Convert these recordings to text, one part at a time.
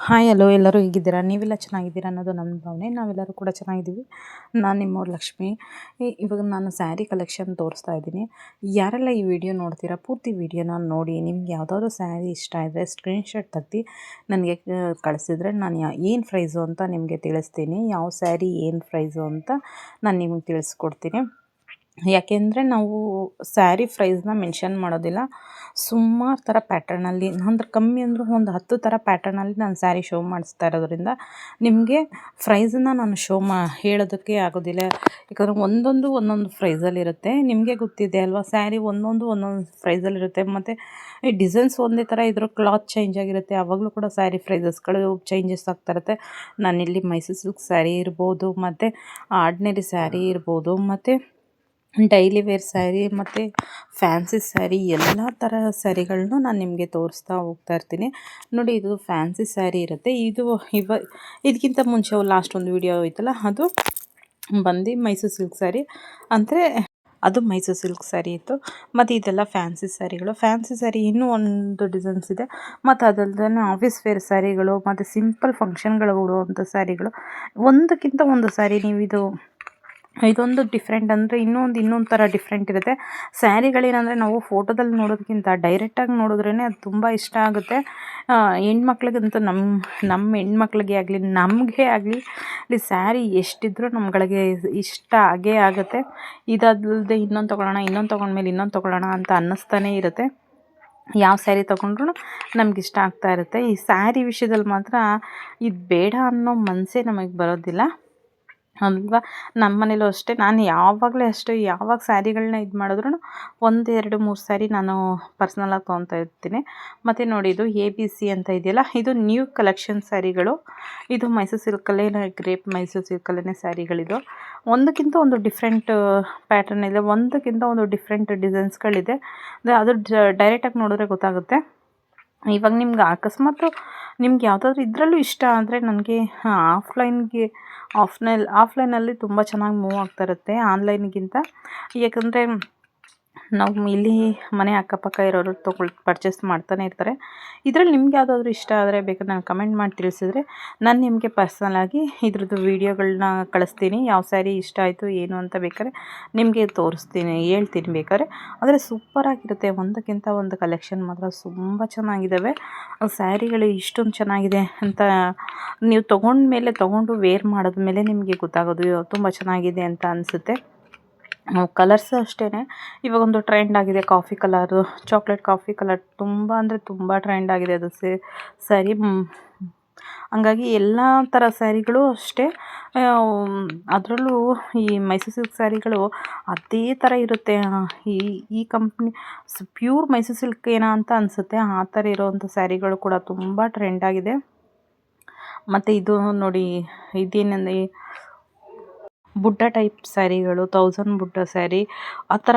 Hi hello ಎಲ್ಲರೂ ಹೇಗಿದ್ದೀರಾ? ನೀವೆಲ್ಲ ಚೆನ್ನಾಗಿದ್ದೀರಾ ಅನ್ನೋದು ನನ್ನ ಭಾವನೆ. ನಾವೆಲ್ಲರೂ ಕೂಡ ಚೆನ್ನಾಗಿದ್ದೀವಿ. ನಾನು ನಿಮ್ಮವ್ರು ಲಕ್ಷ್ಮಿ. ಇವಾಗ ನಾನು ಸ್ಯಾರಿ ಕಲೆಕ್ಷನ್ ತೋರಿಸ್ತಾ ಇದ್ದೀನಿ. ಯಾರೆಲ್ಲ ಈ ವಿಡಿಯೋ ನೋಡ್ತೀರಾ ಪೂರ್ತಿ ವಿಡಿಯೋನ ನೋಡಿ. ನಿಮ್ಗೆ ಯಾವುದಾದ್ರು ಸ್ಯಾರಿ ಇಷ್ಟ ಇದ್ದರೆ ಸ್ಕ್ರೀನ್‌ಶಾಟ್ ತೆಗ್ದು ನನಗೆ ಕಳಿಸಿದ್ರೆ ನಾನು ಏನು ಪ್ರೈಸು ಅಂತ ನಿಮಗೆ ತಿಳಿಸ್ತೀನಿ. ಯಾವ ಸ್ಯಾರಿ ಏನು ಪ್ರೈಸು ಅಂತ ನಾನು ನಿಮಗೆ ತಿಳಿಸ್ಕೊಡ್ತೀನಿ. ಯಾಕೆಂದರೆ ನಾವು ಸ್ಯಾರಿ ಪ್ರೈಸ್ನ ಮೆನ್ಷನ್ ಮಾಡೋದಿಲ್ಲ. ಸುಮಾರು ಥರ ಪ್ಯಾಟರ್ನಲ್ಲಿ ಅಂದ್ರೆ ಕಮ್ಮಿ ಅಂದರೂ ಒಂದು 10 ಥರ ಪ್ಯಾಟರ್ನಲ್ಲಿ ನಾನು ಸ್ಯಾರಿ ಶೋ ಮಾಡಿಸ್ತಾ ಇರೋದ್ರಿಂದ ನಿಮಗೆ ಪ್ರೈಸನ್ನು ನಾನು ಹೇಳೋದಕ್ಕೆ ಆಗೋದಿಲ್ಲ. ಯಾಕಂದರೆ ಒಂದೊಂದು ಪ್ರೈಸಲ್ಲಿರುತ್ತೆ. ನಿಮಗೆ ಗೊತ್ತಿದೆ ಅಲ್ವಾ, ಸ್ಯಾರಿ ಒಂದೊಂದು ಪ್ರೈಸಲ್ಲಿರುತ್ತೆ. ಮತ್ತು ಈ ಡಿಸೈನ್ಸ್ ಒಂದೇ ಥರ ಇದ್ರೂ ಕ್ಲಾತ್ ಚೇಂಜ್ ಆಗಿರುತ್ತೆ. ಆವಾಗಲೂ ಕೂಡ ಸ್ಯಾರಿ ಪ್ರೈಸಸ್ಗಳು ಚೇಂಜಸ್ ಆಗ್ತಾ ಇರುತ್ತೆ. ನಾನಿಲ್ಲಿ ಮೈಸೂರು ಸಿಲ್ಕ್ ಸ್ಯಾರಿ ಇರ್ಬೋದು, ಮತ್ತು ಆರ್ಡಿನರಿ ಸ್ಯಾರಿ ಇರ್ಬೋದು, ಮತ್ತು ಡೈಲಿ ವೇರ್ ಸ್ಯಾರಿ ಮತ್ತು ಫ್ಯಾನ್ಸಿ ಸ್ಯಾರಿ ಎಲ್ಲ ಥರ ಸ್ಯಾರಿಗಳನ್ನೂ ನಾನು ನಿಮಗೆ ತೋರಿಸ್ತಾ ಹೋಗ್ತಾ ಇರ್ತೀನಿ. ನೋಡಿ, ಇದು ಫ್ಯಾನ್ಸಿ ಸ್ಯಾರಿ ಇರುತ್ತೆ. ಇದಕ್ಕಿಂತ ಮುಂಚೆ ಲಾಸ್ಟ್ ಒಂದು ವಿಡಿಯೋ ಐತಲ್ಲ, ಅದು ಬಂದು ಮೈಸೂರು ಸಿಲ್ಕ್ ಸ್ಯಾರಿ ಅಂದರೆ ಅದು ಮೈಸೂರು ಸಿಲ್ಕ್ ಸ್ಯಾರಿ ಇತ್ತು. ಮತ್ತು ಇದೆಲ್ಲ ಫ್ಯಾನ್ಸಿ ಸ್ಯಾರಿಗಳು. ಫ್ಯಾನ್ಸಿ ಸ್ಯಾರಿ ಇನ್ನೂ ಒಂದು ಡಿಸೈನ್ಸ್ ಇದೆ. ಮತ್ತು ಅದಲ್ಲದೆ ಆಫೀಸ್ ವೇರ್ ಸ್ಯಾರಿಗಳು ಮತ್ತು ಸಿಂಪಲ್ ಫಂಕ್ಷನ್ಗಳು ಉಡುವಂಥ ಸ್ಯಾರಿಗಳು. ಒಂದಕ್ಕಿಂತ ಒಂದು ಸ್ಯಾರಿ ನೀವು ಇದೊಂದು ಡಿಫ್ರೆಂಟ್ ಅಂದರೆ ಇನ್ನೊಂದು ಥರ ಡಿಫ್ರೆಂಟ್ ಇರುತ್ತೆ. ಸ್ಯಾರಿಗಳೇನೆಂದರೆ ನಾವು ಫೋಟೋದಲ್ಲಿ ನೋಡೋದಕ್ಕಿಂತ ಡೈರೆಕ್ಟಾಗಿ ನೋಡಿದ್ರೇ ಅದು ತುಂಬ ಇಷ್ಟ ಆಗುತ್ತೆ. ಹೆಣ್ಮಕ್ಳಿಗಂತೂ ನಮ್ಮ ಹೆಣ್ಮಕ್ಳಿಗೆ ಆಗಲಿ ನಮಗೆ ಆಗಲಿ ಇಲ್ಲಿ ಸ್ಯಾರಿ ಎಷ್ಟಿದ್ರೂ ನಮ್ಗಳಿಗೆ ಇಷ್ಟ ಆಗೇ ಆಗುತ್ತೆ. ಇದಲ್ಲದೆ ಇನ್ನೊಂದು ತೊಗೊಂಡ್ಮೇಲೆ ಇನ್ನೊಂದು ತೊಗೊಳ್ಳೋಣ ಅಂತ ಅನ್ನಿಸ್ತಾನೇ ಇರುತ್ತೆ. ಯಾವ ಸ್ಯಾರಿ ತೊಗೊಂಡ್ರೂ ನಮಗಿಷ್ಟ ಆಗ್ತಾ ಇರುತ್ತೆ. ಈ ಸ್ಯಾರಿ ವಿಷಯದಲ್ಲಿ ಮಾತ್ರ ಇದು ಬೇಡ ಅನ್ನೋ ಮನಸ್ಸೇ ನಮಗೆ ಬರೋದಿಲ್ಲ ಅಲ್ವಾ. ನಮ್ಮ ಮನೇಲೂ ಅಷ್ಟೇ, ನಾನು ಯಾವಾಗಲೂ ಅಷ್ಟೇ, ಯಾವಾಗ ಸ್ಯಾರಿಗಳನ್ನ ಇದು ಮಾಡಿದ್ರೂ 1, 2, 3 ಸ್ಯಾರಿ ನಾನು ಪರ್ಸ್ನಲಾಗಿ ತೊಗೊತಾ ಇರ್ತೀನಿ. ಮತ್ತು ನೋಡಿ, ಇದು ABC ಅಂತ ಇದೆಯಲ್ಲ, ಇದು ನ್ಯೂ ಕಲೆಕ್ಷನ್ ಸ್ಯಾರಿಗಳು. ಇದು ಮೈಸೂರು ಸಿಲ್ಕಲ್ಲೇ ಗ್ರೇಪ್ ಮೈಸೂರು ಸಿಲ್ಕಲ್ಲೇ ಸ್ಯಾರಿಗಳಿದು. ಒಂದಕ್ಕಿಂತ ಒಂದು ಡಿಫ್ರೆಂಟ್ ಪ್ಯಾಟರ್ನ್ ಇದೆ, ಒಂದಕ್ಕಿಂತ ಒಂದು ಡಿಫ್ರೆಂಟ್ ಡಿಸೈನ್ಸ್ಗಳಿದೆ. ಅದು ಡೈರೆಕ್ಟಾಗಿ ನೋಡಿದ್ರೆ ಗೊತ್ತಾಗುತ್ತೆ. ಇವಾಗ ನಿಮ್ಗೆ ಅಕಸ್ಮಾತ್ ನಿಮ್ಗೆ ಯಾವುದಾದ್ರೂ ಇದರಲ್ಲೂ ಇಷ್ಟ ಆದರೆ ನನಗೆ ಆಫ್ಲೈನಲ್ಲಿ ತುಂಬ ಚೆನ್ನಾಗಿ ಮೂವ್ ಆಗ್ತಾ ಇರುತ್ತೆ ಆನ್ಲೈನ್ಗಿಂತ. ಯಾಕಂದರೆ ನಾವು ಇಲ್ಲಿ ಮನೆ ಅಕ್ಕಪಕ್ಕ ಇರೋರು ಪರ್ಚೇಸ್ ಮಾಡ್ತಾನೆ ಇರ್ತಾರೆ. ಇದರಲ್ಲಿ ನಿಮ್ಗೆ ಯಾವುದಾದ್ರೂ ಇಷ್ಟ ಆದರೆ ಬೇಕಾದ್ರೆ ನಾನು ಕಮೆಂಟ್ ಮಾಡಿ ತಿಳಿಸಿದ್ರೆ ನಾನು ನಿಮಗೆ ಪರ್ಸ್ನಲಾಗಿ ಇದ್ರದ್ದು ವೀಡಿಯೋಗಳನ್ನ ಕಳಿಸ್ತೀನಿ. ಯಾವ ಸ್ಯಾರಿ ಇಷ್ಟ ಆಯಿತು ಏನು ಅಂತ ಬೇಕಾದ್ರೆ ನಿಮಗೆ ಹೇಳ್ತೀನಿ ಬೇಕಾದ್ರೆ. ಆದರೆ ಸೂಪರಾಗಿರುತ್ತೆ. ಒಂದಕ್ಕಿಂತ ಒಂದು ಕಲೆಕ್ಷನ್ ಮಾತ್ರ ತುಂಬ ಚೆನ್ನಾಗಿದ್ದಾವೆ. ಸ್ಯಾರಿಗಳು ಇಷ್ಟೊಂದು ಚೆನ್ನಾಗಿದೆ ಅಂತ ನೀವು ತೊಗೊಂಡು ವೇರ್ ಮಾಡಿದ್ಮೇಲೆ ನಿಮಗೆ ಗೊತ್ತಾಗೋದು ತುಂಬ ಚೆನ್ನಾಗಿದೆ ಅಂತ ಅನಿಸುತ್ತೆ. ಕಲರ್ಸು ಅಷ್ಟೇ, ಇವಾಗೊಂದು ಟ್ರೆಂಡ್ ಆಗಿದೆ coffee colour, chocolate coffee colour ತುಂಬ ಅಂದರೆ ತುಂಬ ಟ್ರೆಂಡ್ ಆಗಿದೆ ಅದು ಸ್ಯಾರಿ. ಹಂಗಾಗಿ ಎಲ್ಲ ಥರ ಸ್ಯಾರಿಗಳು ಅಷ್ಟೇ. ಅದರಲ್ಲೂ ಈ ಮೈಸೂರು ಸಿಲ್ಕ್ ಸ್ಯಾರಿಗಳು ಅದೇ ಥರ ಇರುತ್ತೆ. ಈ ಕಂಪ್ನಿ ಪ್ಯೂರ್ ಮೈಸೂರು ಸಿಲ್ಕ್ ಏನೋ ಅಂತ ಅನಿಸುತ್ತೆ. ಆ ಥರ ಇರೋವಂಥ ಸ್ಯಾರಿಗಳು ಕೂಡ ತುಂಬ ಟ್ರೆಂಡ್ ಆಗಿದೆ. ಮತ್ತು ಇದು ನೋಡಿ, ಇದೇನೆಂದರೆ ಬುಟ್ಟ ಟೈಪ್ ಸ್ಯಾರಿಗಳು, 1000 ಬುಟ್ಟ ಸ್ಯಾರಿ ಆ ಥರ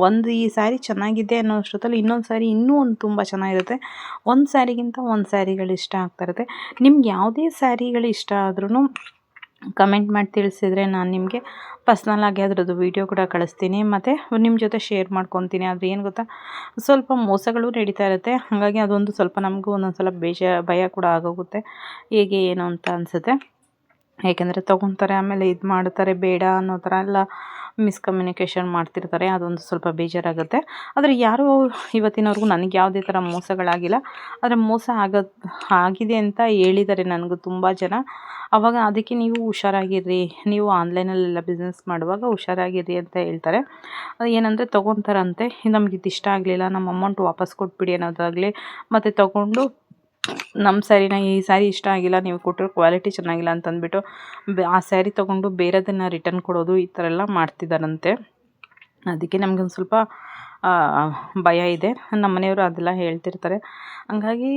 ಒಂದು ಈ ಸ್ಯಾರಿ ಚೆನ್ನಾಗಿದೆ ಅನ್ನೋ ಅಷ್ಟೊತ್ತಲ್ಲಿ ಇನ್ನೊಂದು ಸ್ಯಾರಿ ಇನ್ನೂ ಒಂದು ತುಂಬ ಚೆನ್ನಾಗಿರುತ್ತೆ. ಒಂದು ಸ್ಯಾರಿಗಿಂತ ಒಂದು ಸ್ಯಾರಿಗಳು ಇಷ್ಟ ಆಗ್ತಾ ಇರುತ್ತೆ. ನಿಮ್ಗೆ ಯಾವುದೇ ಸ್ಯಾರಿಗಳು ಇಷ್ಟ ಆದ್ರೂ ಕಮೆಂಟ್ ಮಾಡಿ ತಿಳಿಸಿದರೆ ನಾನು ನಿಮಗೆ ಪರ್ಸ್ನಲಾಗಿ ಅದರದ್ದು ವೀಡಿಯೋ ಕೂಡ ಕಳಿಸ್ತೀನಿ ಮತ್ತು ನಿಮ್ಮ ಜೊತೆ ಶೇರ್ ಮಾಡ್ಕೊತೀನಿ. ಆದರೆ ಏನು ಗೊತ್ತಾ, ಸ್ವಲ್ಪ ಮೋಸಗಳು ನಡೀತಾ ಇರುತ್ತೆ. ಹಾಗಾಗಿ ಅದೊಂದು ಸ್ವಲ್ಪ ನಮಗೂ ಒಂದೊಂದು ಸಲ ಭಯ ಕೂಡ ಆಗೋಗುತ್ತೆ, ಹೇಗೆ ಏನು ಅಂತ ಅನಿಸುತ್ತೆ. ಏಕೆಂದರೆ ತೊಗೊತಾರೆ, ಆಮೇಲೆ ಇದು ಮಾಡ್ತಾರೆ, ಬೇಡ ಅನ್ನೋ ಥರ ಎಲ್ಲ ಮಿಸ್ಕಮ್ಯುನಿಕೇಷನ್ ಮಾಡ್ತಿರ್ತಾರೆ. ಅದೊಂದು ಸ್ವಲ್ಪ ಬೇಜಾರಾಗುತ್ತೆ. ಆದರೆ ಯಾರೂ ಇವತ್ತಿನವರೆಗೂ ನನಗೆ ಯಾವುದೇ ಥರ ಮೋಸಗಳಾಗಿಲ್ಲ. ಆದರೆ ಮೋಸ ಆಗಿದೆ ಅಂತ ಹೇಳಿದ್ದಾರೆ ನನಗೂ ತುಂಬ ಜನ. ಆವಾಗ ಅದಕ್ಕೆ ನೀವು ಹುಷಾರಾಗಿರ್ರಿ, ನೀವು ಆನ್ಲೈನಲ್ಲೆಲ್ಲ ಬಿಸ್ನೆಸ್ ಮಾಡುವಾಗ ಹುಷಾರಾಗಿರ್ರಿ ಅಂತ ಹೇಳ್ತಾರೆ. ಏನಂದರೆ ತೊಗೊತಾರಂತೆ, ನಮ್ಗೆ ಇದು ಇಷ್ಟ ಆಗಲಿಲ್ಲ, ನಮ್ಮ ಅಮೌಂಟ್ ವಾಪಸ್ ಕೊಟ್ಬಿಡಿ ಅನ್ನೋದಾಗಲಿ, ಮತ್ತು ತೊಗೊಂಡು ನಮ್ಮ ಸ್ಯಾರಿನ ಈ ಸ್ಯಾರಿ ಇಷ್ಟ ಆಗಿಲ್ಲ, ನೀವು ಕೊಟ್ಟಿರೋ ಕ್ವಾಲಿಟಿ ಚೆನ್ನಾಗಿಲ್ಲ ಅಂತಂದ್ಬಿಟ್ಟು ಆ ಸ್ಯಾರಿ ತೊಗೊಂಡು ಬೇರೆದನ್ನು ರಿಟರ್ನ್ ಕೊಡೋದು, ಈ ಥರ ಎಲ್ಲ ಮಾಡ್ತಿದ್ದಾರಂತೆ. ಅದಕ್ಕೆ ನಮಗೊಂದು ಸ್ವಲ್ಪ ಭಯ ಇದೆ. ನಮ್ಮ ಮನೆಯವರು ಅದೆಲ್ಲ ಹೇಳ್ತಿರ್ತಾರೆ. ಹಂಗಾಗಿ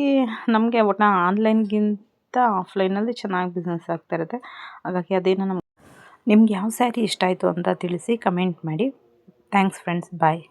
ನಮಗೆ ಒಟ್ಟು ಆನ್ಲೈನ್ಗಿಂತ ಆಫ್ಲೈನಲ್ಲಿ ಚೆನ್ನಾಗಿ ಬಿಸ್ನೆಸ್ ಆಗ್ತಾ ಇರುತ್ತೆ. ಹಾಗಾಗಿ ಅದೇನೋ ನಿಮ್ಗೆ ಯಾವ ಸ್ಯಾರಿ ಇಷ್ಟ ಆಯಿತು ಅಂತ ತಿಳಿಸಿ ಕಮೆಂಟ್ ಮಾಡಿ. ಥ್ಯಾಂಕ್ಸ್ ಫ್ರೆಂಡ್ಸ್, ಬಾಯ್.